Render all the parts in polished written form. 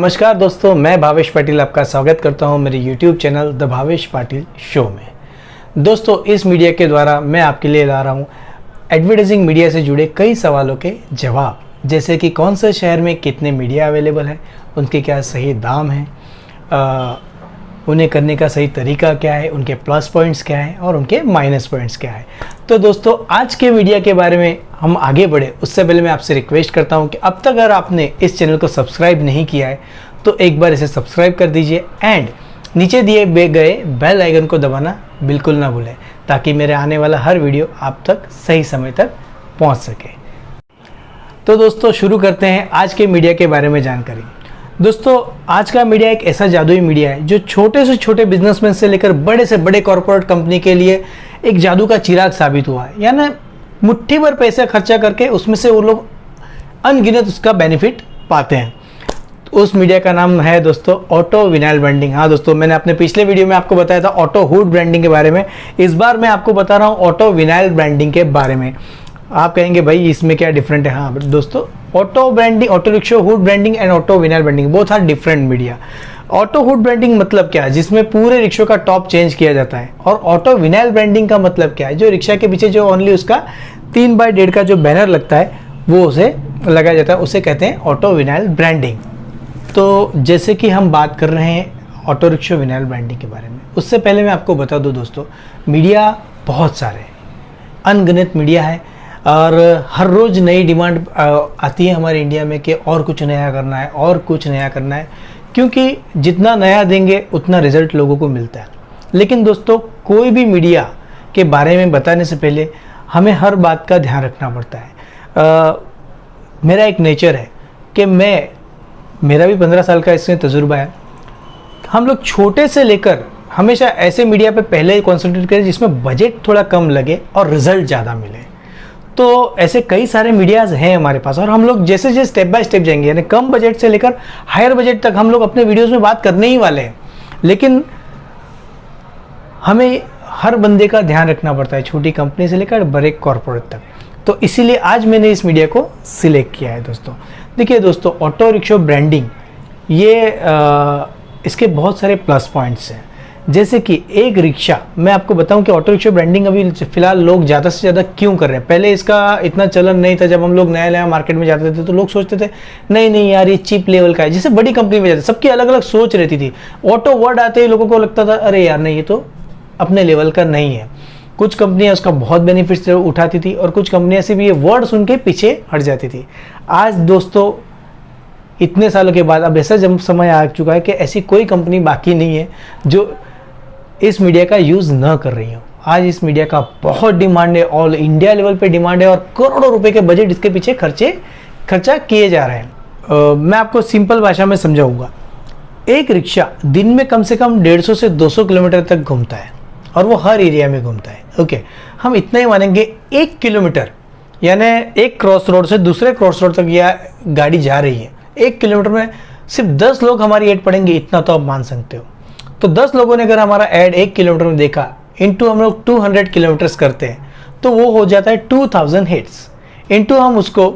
नमस्कार दोस्तों, मैं भावेश पाटिल आपका स्वागत करता हूं मेरे YouTube channel the Bhavesh Patil show में। दोस्तों, इस मीडिया के द्वारा मैं आपके लिए ला रहा हूं एडवर्टाइजिंग मीडिया से जुड़े कई सवालों के जवाब, जैसे कि कौन से शहर में कितने मीडिया अवेलेबल है, उनके क्या सही दाम हैं, उन्हें करने का सही तरीका क्या है, उनके प्लस पॉइंट्स क्या हैं और उनके माइनस पॉइंट्स क्या है। तो दोस्तों, आज के मीडिया के बारे में हम आगे बढ़े उससे पहले मैं आपसे रिक्वेस्ट करता हूं कि अब तक अगर आपने इस चैनल को सब्सक्राइब नहीं किया है तो एक बार इसे सब्सक्राइब कर दीजिए एंड नीचे दिए गए बेल आइकन को दबाना बिल्कुल ना भूलें, ताकि मेरे आने वाला हर वीडियो आप तक सही समय तक पहुँच सके। तो दोस्तों, शुरू करते हैं आज के मीडिया के बारे में जानकारी। दोस्तों, आज का मीडिया एक ऐसा जादुई मीडिया है जो छोटे से छोटे बिजनेसमैन से लेकर बड़े से बड़े कॉर्पोरेट कंपनी के लिए एक जादू का चिराग साबित हुआ है। यानी मुट्ठी भर पैसे खर्चा करके उसमें से वो लोग अनगिनत उसका बेनिफिट पाते हैं। उस मीडिया का नाम है दोस्तों ऑटो विनाइल ब्रांडिंग। हाँ दोस्तों, मैंने अपने पिछले वीडियो में आपको बताया था ऑटो हुड ब्रांडिंग के बारे में। इस बार मैं आपको बता रहा हूँ ऑटो विनाइल ब्रांडिंग के बारे में। आप कहेंगे भाई इसमें क्या डिफरेंट है। हाँ दोस्तों, auto branding, auto rickshaw hood branding and auto vinyl branding both are different media. Auto hood branding मतलब क्या है, जिसमें पूरे रिक्शा का टॉप चेंज किया जाता है। और ऑटो विनाइल ब्रांडिंग का मतलब क्या है, जो रिक्शा के पीछे जो ओनली उसका 3x1.5 का जो बैनर लगता है वो उसे लगाया जाता है, उसे कहते हैं ऑटो विनाइल ब्रांडिंग। तो जैसे कि हम बात कर रहे हैं ऑटो रिक्शा विनाइल ब्रांडिंग के बारे में, उससे पहले मैं आपको बता दूं दोस्तों, मीडिया बहुत सारे हैं, अनगिनत मीडिया है और हर रोज़ नई डिमांड आती है हमारे इंडिया में कि और कुछ नया करना है और कुछ नया करना है, क्योंकि जितना नया देंगे उतना रिजल्ट लोगों को मिलता है। लेकिन दोस्तों, कोई भी मीडिया के बारे में बताने से पहले हमें हर बात का ध्यान रखना पड़ता है। मेरा एक नेचर है कि मेरा भी 15 साल का इसमें तजुर्बा है। हम लोग छोटे से लेकर हमेशा ऐसे मीडिया पे पहले कॉन्सेंट्रेट करें जिसमें बजट थोड़ा कम लगे और रिजल्ट ज़्यादा मिले। तो ऐसे कई सारे मीडियाज़ हैं हमारे पास और हम लोग जैसे जैसे स्टेप बाय स्टेप जाएंगे, यानी कम बजट से लेकर हायर बजट तक हम लोग अपने वीडियोस में बात करने ही वाले हैं। लेकिन हमें हर बंदे का ध्यान रखना पड़ता है, छोटी कंपनी से लेकर बड़े कॉर्पोरेट तक। तो इसीलिए आज मैंने इस मीडिया को सिलेक्ट किया है। दोस्तों देखिए दोस्तों, ऑटो रिक्शा ब्रांडिंग ये इसके बहुत सारे प्लस पॉइंट्स हैं। जैसे कि एक रिक्शा, मैं आपको बताऊं कि ऑटो रिक्शा ब्रांडिंग अभी फिलहाल लोग ज़्यादा से ज़्यादा क्यों कर रहे हैं। पहले इसका इतना चलन नहीं था। जब हम लोग नया नया मार्केट में जाते थे तो लोग सोचते थे नहीं यार ये चीप लेवल का है। जैसे बड़ी कंपनी में जाते, सबकी अलग अलग सोच रहती थी। ऑटो वर्ड आते ही लोगों को लगता था अरे यार नहीं, ये तो अपने लेवल का नहीं है। कुछ कंपनियां उसका बहुत बेनिफिट्स उठाती थी और कुछ कंपनियां ऐसी भी ये वर्ड सुन के पीछे हट जाती थी। आज दोस्तों, इतने सालों के बाद अब ऐसा जब समय आ चुका है कि ऐसी कोई कंपनी बाकी नहीं है जो इस मीडिया का यूज़ न कर रही हो। आज इस मीडिया का बहुत डिमांड है, ऑल इंडिया लेवल पे डिमांड है और करोड़ों रुपए के बजट इसके पीछे खर्चा किए जा रहे हैं। मैं आपको सिंपल भाषा में समझाऊंगा। एक रिक्शा दिन में कम से कम 150 से 200 किलोमीटर तक घूमता है और वो हर एरिया में घूमता है। ओके, हम इतना ही मानेंगे 1 किलोमीटर, यानी एक क्रॉस रोड से दूसरे क्रॉस रोड तक यह गाड़ी जा रही है। 1 किलोमीटर में सिर्फ 10 लोग हमारी ऐड पढ़ेंगे, इतना तो आप मान सकते हो। तो 10 लोगों ने अगर हमारा ऐड 1 किलोमीटर में देखा, इंटू हम लोग 200 किलोमीटर्स करते हैं तो वो हो जाता है 2000 हिट्स। इंटू हम उसको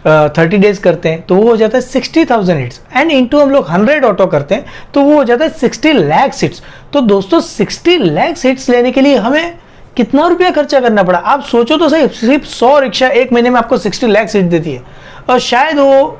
30 डेज करते हैं तो वो हो जाता है 60,000 हिट्स। एंड इंटू हम लोग 100 ऑटो करते हैं तो वो हो जाता है 60 लाख हिट्स। तो दोस्तों, 60 लाख हिट्स लेने के लिए हमें कितना रुपया खर्चा करना पड़ा, आप सोचो तो सही। सिर्फ 100 रिक्शा एक महीने में आपको 60 लाख हिट्स देती है और शायद वो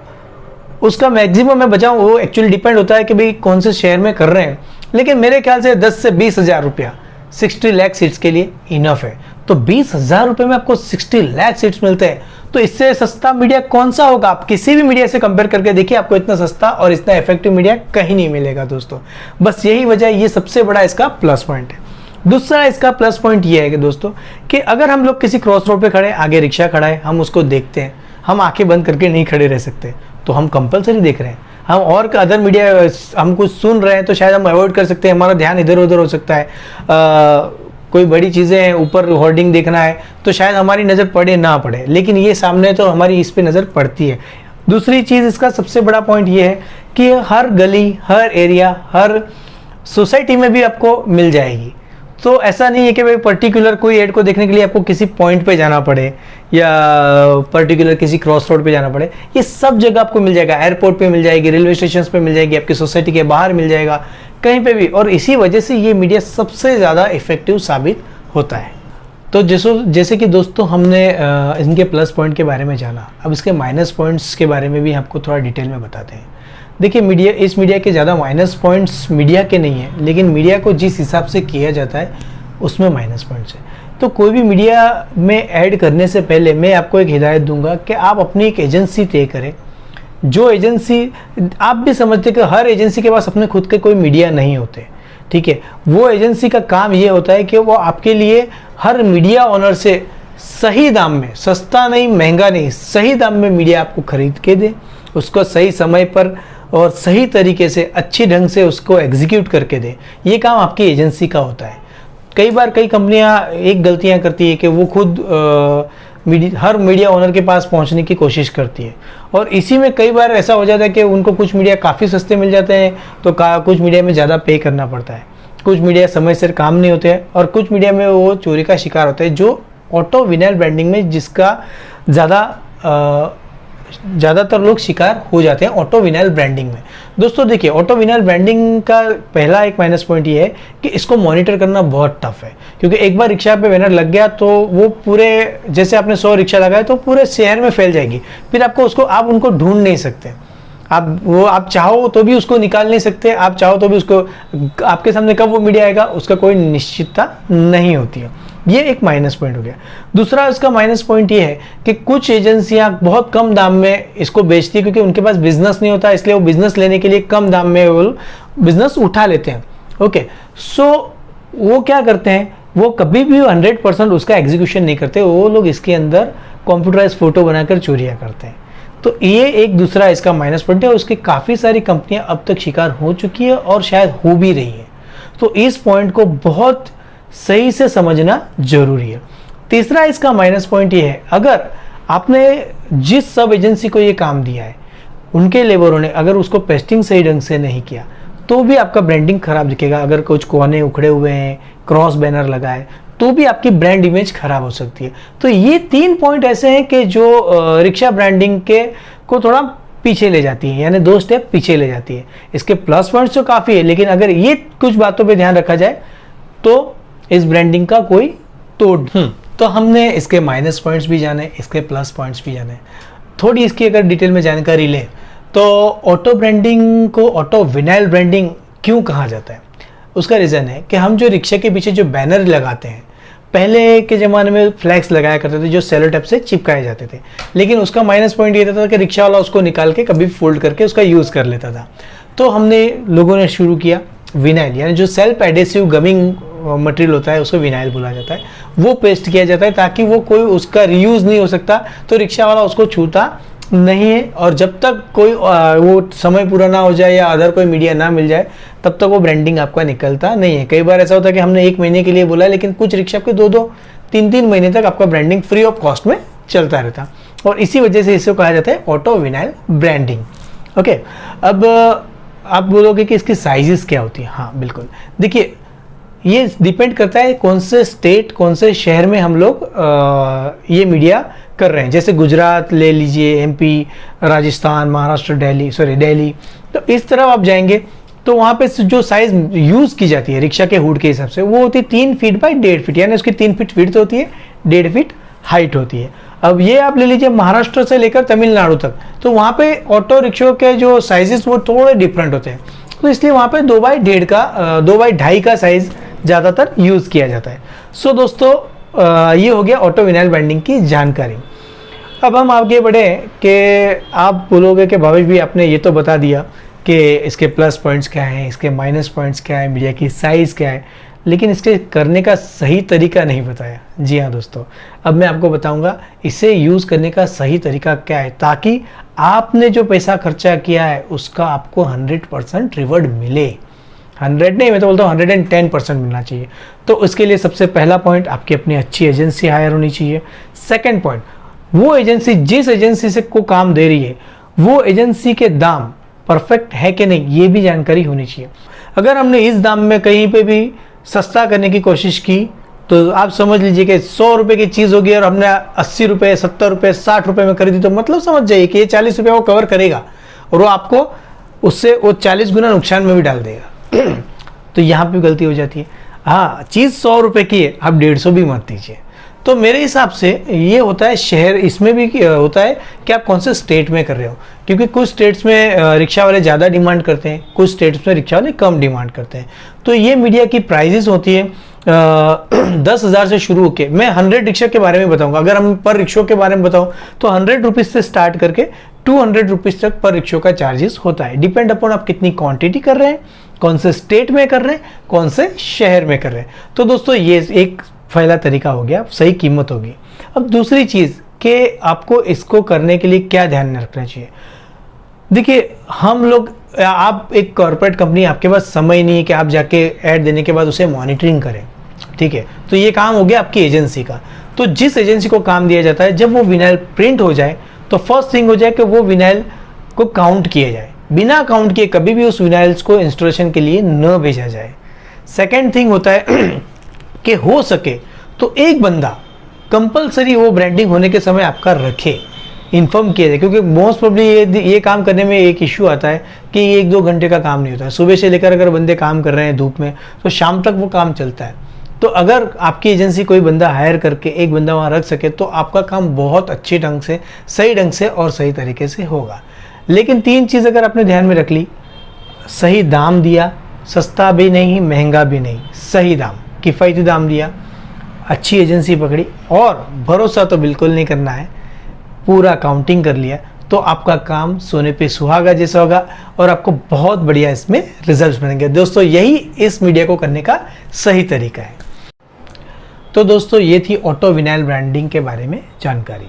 उसका मैक्सिमम मैं बचाऊँ, वो एक्चुअली डिपेंड होता है कि भाई कौन से शहर में कर रहे हैं। लेकिन मेरे ख्याल से 10 से 20 हज़ार रुपया 60 लाख सीट्स के लिए इनफ है। तो 20 हज़ार रुपये में आपको 60 लाख सीट्स मिलते हैं, तो इससे सस्ता मीडिया कौन सा होगा। आप किसी भी मीडिया से कंपेयर करके देखिए, आपको इतना सस्ता और इतना इफेक्टिव मीडिया कहीं नहीं मिलेगा दोस्तों। बस यही वजह, ये सबसे बड़ा इसका प्लस पॉइंट है। दूसरा इसका प्लस पॉइंट ये है कि दोस्तों कि अगर हम लोग किसी क्रॉस रोड पे खड़े, आगे रिक्शा खड़ा है, हम उसको देखते हैं, हम आंखें बंद करके नहीं खड़े रह सकते, तो हम कंपलसरी देख रहे हैं। हम और अदर मीडिया हम कुछ सुन रहे हैं तो शायद हम अवॉइड कर सकते हैं, हमारा ध्यान इधर उधर हो सकता है। कोई बड़ी चीज़ें हैं, ऊपर होर्डिंग देखना है तो शायद हमारी नज़र पड़े ना पड़े, लेकिन ये सामने तो हमारी इस पे नज़र पड़ती है। दूसरी चीज़, इसका सबसे बड़ा पॉइंट ये है कि हर गली, हर एरिया, हर सोसाइटी में भी आपको मिल जाएगी। तो ऐसा नहीं है कि भाई पर्टिकुलर कोई ऐड को देखने के लिए आपको किसी पॉइंट पे जाना पड़े या पर्टिकुलर किसी क्रॉस रोड पे जाना पड़े। ये सब जगह आपको मिल जाएगा, एयरपोर्ट पे मिल जाएगी, रेलवे स्टेशन पे मिल जाएगी, आपकी सोसाइटी के बाहर मिल जाएगा, कहीं पे भी। और इसी वजह से ये मीडिया सबसे ज़्यादा इफेक्टिव साबित होता है। तो जैसे कि दोस्तों हमने इनके प्लस पॉइंट के बारे में जाना, अब इसके माइनस पॉइंट्स के बारे में भी आपको थोड़ा डिटेल में बताते हैं। देखिए इस मीडिया के ज़्यादा माइनस पॉइंट्स मीडिया के नहीं है, लेकिन मीडिया को जिस हिसाब से किया जाता है उसमें माइनस पॉइंट्स है। तो कोई भी मीडिया में ऐड करने से पहले मैं आपको एक हिदायत दूंगा कि आप अपनी एक एजेंसी तय करें। जो एजेंसी, आप भी समझते कि हर एजेंसी के पास अपने खुद के कोई मीडिया नहीं होते, ठीक है। वो एजेंसी का काम ये होता है कि वो आपके लिए हर मीडिया ओनर से सही दाम में, सस्ता नहीं महंगा नहीं, सही दाम में मीडिया आपको खरीद के दे, उसको सही समय पर और सही तरीके से अच्छी ढंग से उसको एग्जीक्यूट करके दे। ये काम आपकी एजेंसी का होता है। कई बार कई कंपनियां एक गलतियां करती है कि वो खुद हर मीडिया ओनर के पास पहुंचने की कोशिश करती है, और इसी में कई बार ऐसा हो जाता है कि उनको कुछ मीडिया काफ़ी सस्ते मिल जाते हैं, तो कुछ मीडिया में ज़्यादा पे करना पड़ता है। कुछ मीडिया समय से काम नहीं होते हैं, और कुछ मीडिया में वो चोरी का शिकार होता है, जो ऑटो विनाइल ब्रांडिंग में जिसका ज़्यादातर लोग शिकार हो जाते हैं ऑटो विनाइल ब्रांडिंग में। दोस्तों देखिए, ऑटो विनाइल ब्रांडिंग का पहला एक माइनस पॉइंट ये है कि इसको मॉनिटर करना बहुत टफ है, क्योंकि एक बार रिक्शा पे बैनर लग गया तो वो पूरे, जैसे आपने 100 रिक्शा लगाए तो पूरे शहर में फैल जाएगी। फिर आप उनको ढूंढ नहीं सकते, आप चाहो तो भी उसको निकाल नहीं सकते, आप चाहो तो भी उसको, आपके सामने कब वो मीडिया आएगा उसका कोई निश्चितता नहीं होती है। ये एक माइनस पॉइंट हो गया। दूसरा इसका माइनस पॉइंट ये है कि कुछ एजेंसियां बहुत कम दाम में इसको बेचती है, क्योंकि उनके पास बिजनेस नहीं होता, इसलिए वो बिजनेस लेने के लिए कम दाम में वो बिजनेस उठा लेते हैं। ओके, सो वो क्या करते हैं, वो कभी भी 100% उसका एग्जीक्यूशन नहीं करते, वो लोग इसके अंदर कंप्यूटराइज फोटो बनाकर चोरियां करते हैं। तो ये एक दूसरा इसका माइनस पॉइंट है, उसकी काफ़ी सारी कंपनियां अब तक शिकार हो चुकी है और शायद हो भी रही है। तो इस पॉइंट को बहुत सही से समझना जरूरी है। तीसरा इसका माइनस पॉइंट ये है, अगर आपने जिस सब एजेंसी को ये काम दिया है उनके लेबरों ने अगर उसको पेस्टिंग सही ढंग से नहीं किया तो भी आपका ब्रांडिंग खराब दिखेगा। अगर कुछ कोने उखड़े हुए हैं, क्रॉस बैनर लगा है, तो भी आपकी ब्रांड इमेज खराब हो सकती है। तो ये 3 पॉइंट ऐसे हैं कि जो रिक्शा ब्रांडिंग के को थोड़ा पीछे ले जाती है, यानी 2 स्टेप पीछे ले जाती है। इसके प्लस पॉइंट्स तो काफ़ी है, लेकिन अगर ये कुछ बातों पे ध्यान रखा जाए तो इस ब्रांडिंग का कोई तोड़। तो हमने इसके माइनस पॉइंट्स भी जाने, इसके प्लस पॉइंट्स भी जाने। थोड़ी इसकी अगर डिटेल में जानकारी लें तो ऑटो ब्रांडिंग को ऑटो विनाइल ब्रांडिंग क्यों कहा जाता है, उसका रीज़न है कि हम जो रिक्शा के पीछे जो बैनर लगाते हैं, पहले के ज़माने में फ्लैक्स लगाया करते थे जो सेलो टेप से चिपकाए जाते थे, लेकिन उसका माइनस पॉइंट ये था कि रिक्शा वाला उसको निकाल के कभी फोल्ड करके उसका यूज़ कर लेता था। तो लोगों ने शुरू किया विनाइल, यानी जो सेल्फ एडेसिव गमिंग मटेरियल होता है उसको विनाइल बोला जाता है, वो पेस्ट किया जाता है ताकि वो कोई उसका रीयूज़ नहीं हो सकता, तो रिक्शा वाला उसको छूता नहीं है, और जब तक कोई वो समय पूरा ना हो जाए या अदर कोई मीडिया ना मिल जाए तब तक वो ब्रांडिंग आपका निकलता नहीं है। कई बार ऐसा होता है कि हमने 1 महीने के लिए बोला है, लेकिन कुछ रिक्शा के 2-2, 3-3 महीने तक आपका ब्रांडिंग फ्री ऑफ कॉस्ट में चलता रहता, और इसी वजह से इसे कहा जाता है ऑटो विनाइल ब्रांडिंग। ओके, अब आप बोलोगे कि इसकी साइजेस क्या होती है। हाँ बिल्कुल, देखिए ये डिपेंड करता है कौन से स्टेट, कौन से शहर में हम लोग ये मीडिया कर रहे हैं। जैसे गुजरात ले लीजिए, MP, राजस्थान, महाराष्ट्र, दिल्ली, तो इस तरफ आप जाएंगे तो वहाँ पे जो साइज यूज़ की जाती है रिक्शा के हुड के हिसाब से वो होती है 3 फीट बाई 1.5 फीट, यानी उसकी 3 फीट विड्थ होती है, 1.5 फीट हाइट होती है। अब ये आप ले लीजिए महाराष्ट्र से लेकर तमिलनाडु तक, तो वहाँ पे ऑटो रिक्शों के जो साइजेस वो थोड़े डिफरेंट होते हैं, तो इसलिए वहाँ पे 2x2.5 का साइज ज़्यादातर यूज़ किया जाता है। सो दोस्तों ये हो गया ऑटो विनाइल ब्रांडिंग की जानकारी। अब हम आगे बढ़े कि आप बोलोगे कि भावेश भी आपने ये तो बता दिया कि इसके प्लस पॉइंट्स क्या हैं, इसके माइनस पॉइंट्स क्या है, मीडिया की साइज़ क्या है, लेकिन इसके करने का सही तरीका नहीं बताया। जी हाँ दोस्तों, अब मैं आपको बताऊंगा इसे यूज़ करने का सही तरीका क्या है, ताकि आपने जो पैसा खर्चा किया है उसका आपको 100% रिवॉर्ड मिले। 100 नहीं, मैं तो बोलता हूँ 110% मिलना चाहिए। तो उसके लिए सबसे पहला पॉइंट, आपकी अपनी अच्छी एजेंसी हायर होनी चाहिए। सेकेंड पॉइंट, वो एजेंसी जिस एजेंसी से को काम दे रही है वो एजेंसी के दाम परफेक्ट है कि नहीं, ये भी जानकारी होनी चाहिए। अगर हमने इस दाम में कहीं पे भी सस्ता करने की कोशिश की तो आप समझ लीजिए कि 100 रुपये की चीज़ होगी और हमने 80 रुपये, 70 रुपये, 60 रुपये में खरीदी, तो मतलब समझ जाइए कि ये 40 रुपये वो कवर करेगा और वो आपको उससे वो 40 गुना नुकसान में भी डाल देगा। तो यहाँ पे गलती हो जाती है। हाँ, चीज़ 100 रुपये की है, आप 150 भी मत दीजिए। तो मेरे हिसाब से ये होता है शहर, इसमें भी होता है कि आप कौन से स्टेट में कर रहे हो, क्योंकि कुछ स्टेट्स में रिक्शा वाले ज़्यादा डिमांड करते हैं, कुछ स्टेट्स में रिक्शा वाले कम डिमांड करते हैं। तो ये मीडिया की प्राइजेस होती है 10,000 से शुरू होके, मैं 100 रिक्शा के बारे में बताऊंगा। अगर हम पर रिक्शों के बारे में बताऊं तो 100 रुपीज़ से स्टार्ट करके 200 रुपीज़ तक पर रिक्शों का चार्जेस होता है। डिपेंड अपॉन आप कितनी क्वांटिटी कर रहे हैं, कौन से स्टेट में कर रहे हैं, कौन से शहर में कर रहे हैं। तो दोस्तों ये एक पहला तरीका हो गया, सही कीमत होगी। अब दूसरी चीज़ कि आपको इसको करने के लिए क्या ध्यान में रखना चाहिए। देखिए, हम लोग, आप एक कॉर्पोरेट कंपनी, आपके पास समय नहीं है कि आप जाके ऐड देने के बाद उसे मॉनिटरिंग करें, ठीक है। तो ये काम हो गया आपकी एजेंसी का। तो जिस एजेंसी को काम दिया जाता है, जब वो विनाइल प्रिंट हो जाए तो फर्स्ट थिंग हो जाए कि वो विनाइल को काउंट किया जाए। बिना काउंट किए कभी भी उस विनाइल्स को इंस्टॉलेशन के लिए न भेजा जाए। सेकेंड थिंग होता है कि हो सके तो एक बंदा कंपलसरी वो ब्रांडिंग होने के समय आपका रखे, इन्फॉर्म किया जाए, क्योंकि मोस्ट प्रोबेबली ये काम करने में एक इश्यू आता है कि 1-2 घंटे का काम नहीं होता है। सुबह से लेकर अगर बंदे काम कर रहे हैं धूप में तो शाम तक वो काम चलता है। तो अगर आपकी एजेंसी कोई बंदा हायर करके एक बंदा वहाँ रख सके तो आपका काम बहुत अच्छे ढंग से, सही ढंग से और सही तरीके से होगा। लेकिन 3 चीज़ अगर आपने ध्यान में रख ली, सही दाम दिया, सस्ता भी नहीं महंगा भी नहीं, सही दाम, किफ़ायती दाम दिया, अच्छी एजेंसी पकड़ी और भरोसा तो बिल्कुल नहीं करना है, पूरा काउंटिंग कर लिया, तो आपका काम सोने पे सुहागा जैसा होगा और आपको बहुत बढ़िया इसमें रिजल्ट्स मिलेंगे। दोस्तों यही इस मीडिया को करने का सही तरीका है। तो दोस्तों ये थी ऑटो विनाइल ब्रांडिंग के बारे में जानकारी।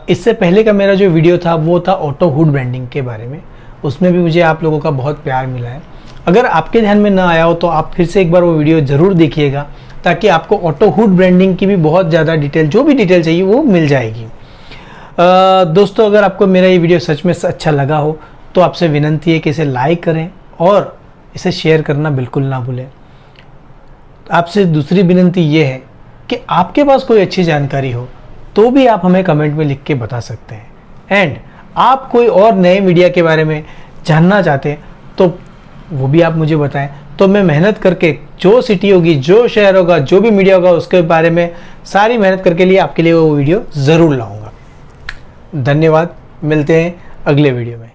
इससे पहले का मेरा जो वीडियो था वो था ऑटो हुड ब्रांडिंग के बारे में, उसमें भी मुझे आप लोगों का बहुत प्यार मिला है। अगर आपके ध्यान में ना आया हो तो आप फिर से एक बार वो वीडियो ज़रूर देखिएगा, ताकि आपको ऑटो हुड ब्रांडिंग की भी बहुत ज़्यादा डिटेल, जो भी डिटेल चाहिए वो मिल जाएगी। दोस्तों अगर आपको मेरा ये वीडियो सच में अच्छा लगा हो तो आपसे विनंती है कि इसे लाइक करें और इसे शेयर करना बिल्कुल ना भूलें। आपसे दूसरी विनंती ये है कि आपके पास कोई अच्छी जानकारी हो तो भी आप हमें कमेंट में लिख के बता सकते हैं। एंड आप कोई और नए मीडिया के बारे में जानना चाहते हैं तो वो भी आप मुझे बताएं, तो मैं मेहनत करके जो सिटी होगी, जो शहर होगा, जो भी मीडिया होगा उसके बारे में सारी मेहनत करके लिए आपके लिए वो वीडियो ज़रूर लाऊंगा। धन्यवाद, मिलते हैं अगले वीडियो में।